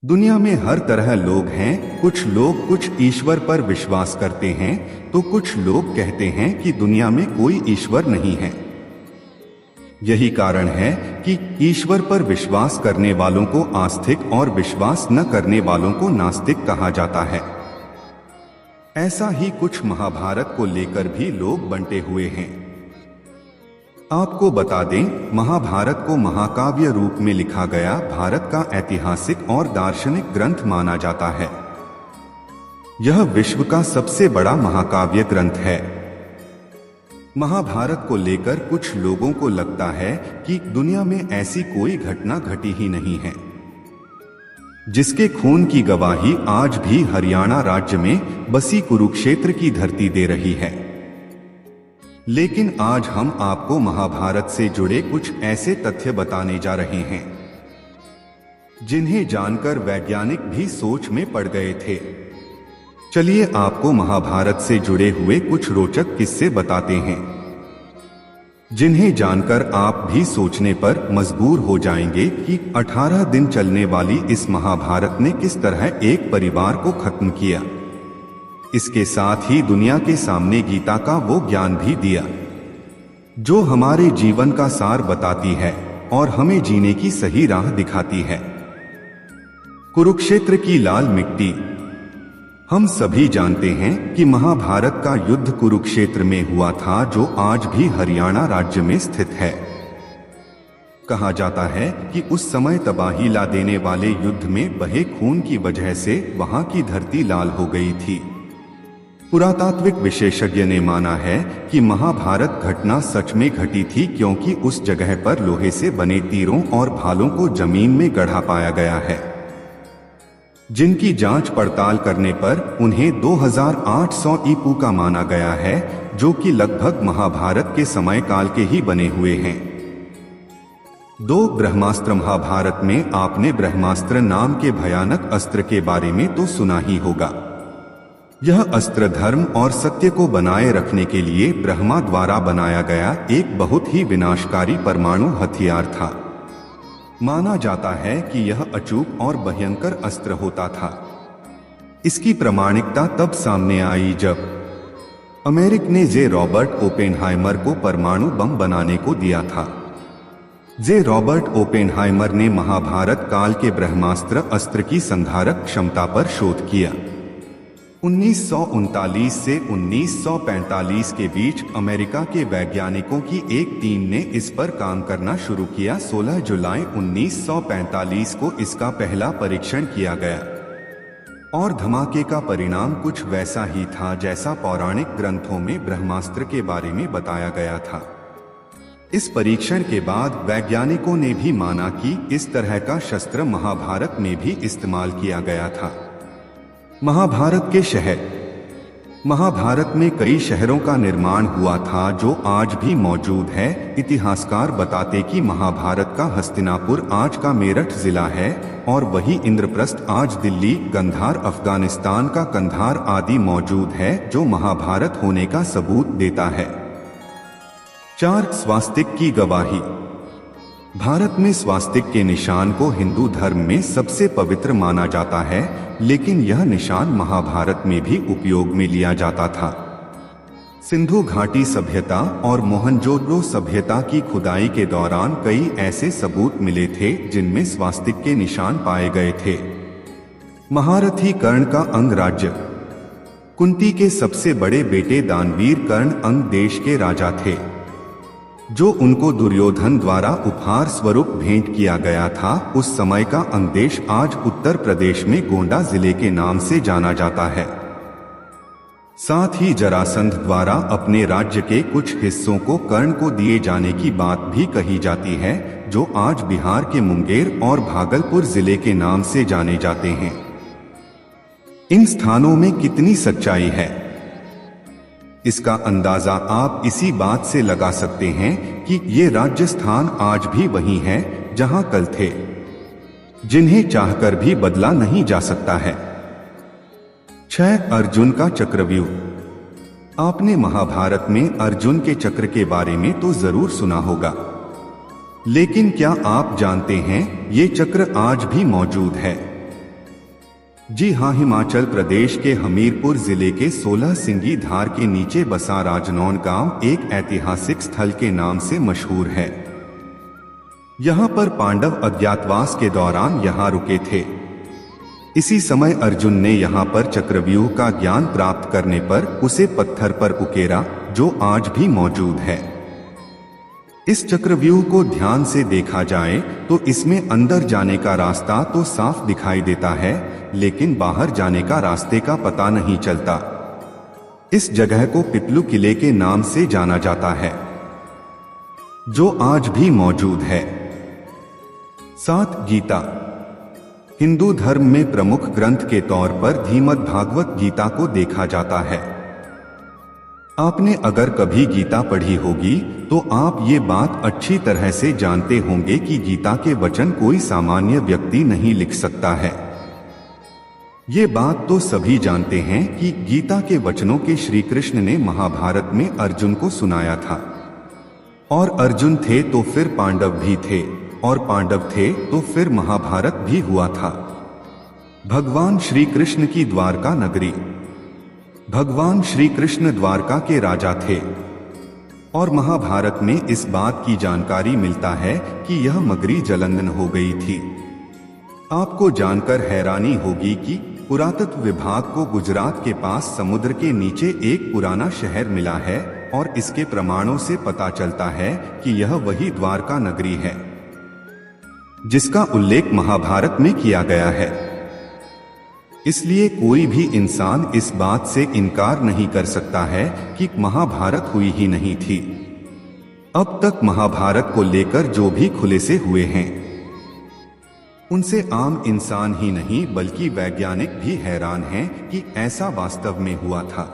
दुनिया में हर तरह लोग हैं। कुछ लोग कुछ ईश्वर पर विश्वास करते हैं तो कुछ लोग कहते हैं कि दुनिया में कोई ईश्वर नहीं है। यही कारण है कि ईश्वर पर विश्वास करने वालों को आस्तिक और विश्वास न करने वालों को नास्तिक कहा जाता है। ऐसा ही कुछ महाभारत को लेकर भी लोग बंटे हुए हैं। आपको बता दें, महाभारत को महाकाव्य रूप में लिखा गया भारत का ऐतिहासिक और दार्शनिक ग्रंथ माना जाता है। यह विश्व का सबसे बड़ा महाकाव्य ग्रंथ है। महाभारत को लेकर कुछ लोगों को लगता है कि दुनिया में ऐसी कोई घटना घटी ही नहीं है जिसके खून की गवाही आज भी हरियाणा राज्य में बसी कुरुक्षेत्र की धरती दे रही है। लेकिन आज हम आपको महाभारत से जुड़े कुछ ऐसे तथ्य बताने जा रहे हैं जिन्हें जानकर वैज्ञानिक भी सोच में पड़ गए थे। चलिए आपको महाभारत से जुड़े हुए कुछ रोचक किस्से बताते हैं जिन्हें जानकर आप भी सोचने पर मजबूर हो जाएंगे कि 18 दिन चलने वाली इस महाभारत ने किस तरह एक परिवार को खत्म किया। इसके साथ ही दुनिया के सामने गीता का वो ज्ञान भी दिया जो हमारे जीवन का सार बताती है और हमें जीने की सही राह दिखाती है। कुरुक्षेत्र की लाल मिट्टी। हम सभी जानते हैं कि महाभारत का युद्ध कुरुक्षेत्र में हुआ था, जो आज भी हरियाणा राज्य में स्थित है। कहा जाता है कि उस समय तबाही ला देने वाले युद्ध में बहे खून की वजह से वहां की धरती लाल हो गई थी। पुरातात्विक विशेषज्ञ ने माना है कि महाभारत घटना सच में घटी थी, क्योंकि उस जगह पर लोहे से बने तीरों और भालों को जमीन में गढ़ा पाया गया है, जिनकी जांच पड़ताल करने पर उन्हें 2800 ईपू का माना गया है, जो कि लगभग महाभारत के समय काल के ही बने हुए हैं। 2 ब्रह्मास्त्र। महाभारत में आपने ब्रह्मास्त्र नाम के भयानक अस्त्र के बारे में तो सुना ही होगा। यह अस्त्र धर्म और सत्य को बनाए रखने के लिए ब्रह्मा द्वारा बनाया गया एक बहुत ही विनाशकारी परमाणु हथियार था। माना जाता है कि यह अचूक और भयंकर अस्त्र होता था। इसकी प्रामाणिकता तब सामने आई जब अमेरिका ने जे रॉबर्ट ओपेनहाइमर को परमाणु बम बनाने को दिया था। जे रॉबर्ट ओपेनहाइमर ने महाभारत काल के ब्रह्मास्त्र अस्त्र की संहारक क्षमता पर शोध किया। 1939 से 1945 के बीच अमेरिका के वैज्ञानिकों की एक टीम ने इस पर काम करना शुरू किया। 16 जुलाई 1945 को इसका पहला परीक्षण किया गया और धमाके का परिणाम कुछ वैसा ही था जैसा पौराणिक ग्रंथों में ब्रह्मास्त्र के बारे में बताया गया था। इस परीक्षण के बाद वैज्ञानिकों ने भी माना कि इस तरह का शस्त्र महाभारत में भी इस्तेमाल किया गया था। महाभारत के शहर। महाभारत में कई शहरों का निर्माण हुआ था जो आज भी मौजूद है। इतिहासकार बताते कि महाभारत का हस्तिनापुर आज का मेरठ जिला है और वही इंद्रप्रस्थ आज दिल्ली, गंधार अफगानिस्तान का कंधार आदि मौजूद है, जो महाभारत होने का सबूत देता है। 4 स्वास्तिक की गवाही। भारत में स्वास्तिक के निशान को हिंदू धर्म में सबसे पवित्र माना जाता है, लेकिन यह निशान महाभारत में भी उपयोग में लिया जाता था। सिंधु घाटी सभ्यता और मोहनजोदड़ो सभ्यता की खुदाई के दौरान कई ऐसे सबूत मिले थे जिनमें स्वास्तिक के निशान पाए गए थे। महारथी कर्ण का अंग राज्य। कुंती के सबसे बड़े बेटे दानवीर कर्ण अंग देश के राजा थे, जो उनको दुर्योधन द्वारा उपहार स्वरूप भेंट किया गया था। उस समय का अंगदेश आज उत्तर प्रदेश में गोंडा जिले के नाम से जाना जाता है। साथ ही जरासंध द्वारा अपने राज्य के कुछ हिस्सों को कर्ण को दिए जाने की बात भी कही जाती है, जो आज बिहार के मुंगेर और भागलपुर जिले के नाम से जाने जाते हैं। इन स्थानों में कितनी सच्चाई है, इसका अंदाजा आप इसी बात से लगा सकते हैं कि ये राज्य स्थान आज भी वही हैं जहां कल थे, जिन्हें चाहकर भी बदला नहीं जा सकता है। 6 अर्जुन का चक्रव्यूह। आपने महाभारत में अर्जुन के चक्र के बारे में तो जरूर सुना होगा, लेकिन क्या आप जानते हैं ये चक्र आज भी मौजूद है। जी हाँ, हिमाचल प्रदेश के हमीरपुर जिले के 16 सिंगी धार के नीचे बसा राजनौन गांव एक ऐतिहासिक स्थल के नाम से मशहूर है। यहाँ पर पांडव अज्ञातवास के दौरान यहाँ रुके थे। इसी समय अर्जुन ने यहाँ पर चक्रव्यूह का ज्ञान प्राप्त करने पर उसे पत्थर पर उकेरा, जो आज भी मौजूद है। इस चक्रव्यूह को ध्यान से देखा जाए तो इसमें अंदर जाने का रास्ता तो साफ दिखाई देता है, लेकिन बाहर जाने का रास्ते का पता नहीं चलता। इस जगह को पिपलू किले के नाम से जाना जाता है, जो आज भी मौजूद है। 7 गीता। हिंदू धर्म में प्रमुख ग्रंथ के तौर पर श्रीमद् भागवत गीता को देखा जाता है। आपने अगर कभी गीता पढ़ी होगी तो आप ये बात अच्छी तरह से जानते होंगे कि गीता के वचन कोई सामान्य व्यक्ति नहीं लिख सकता है। ये बात तो सभी जानते हैं कि गीता के वचनों के श्री कृष्ण ने महाभारत में अर्जुन को सुनाया था, और अर्जुन थे तो फिर पांडव भी थे, और पांडव थे तो फिर महाभारत भी हुआ था। भगवान श्री कृष्ण की द्वारका नगरी। भगवान श्री कृष्ण द्वारका के राजा थे, और महाभारत में इस बात की जानकारी मिलता है कि यह नगरी जलंधन हो गई थी। आपको जानकर हैरानी होगी कि पुरातत्व विभाग को गुजरात के पास समुद्र के नीचे एक पुराना शहर मिला है, और इसके प्रमाणों से पता चलता है कि यह वही द्वारका नगरी है जिसका उल्लेख महाभारत में किया गया है। इसलिए कोई भी इंसान इस बात से इनकार नहीं कर सकता है कि महाभारत हुई ही नहीं थी। अब तक महाभारत को लेकर जो भी खुलासे हुए हैं, उनसे आम इंसान ही नहीं बल्कि वैज्ञानिक भी हैरान हैं कि ऐसा वास्तव में हुआ था।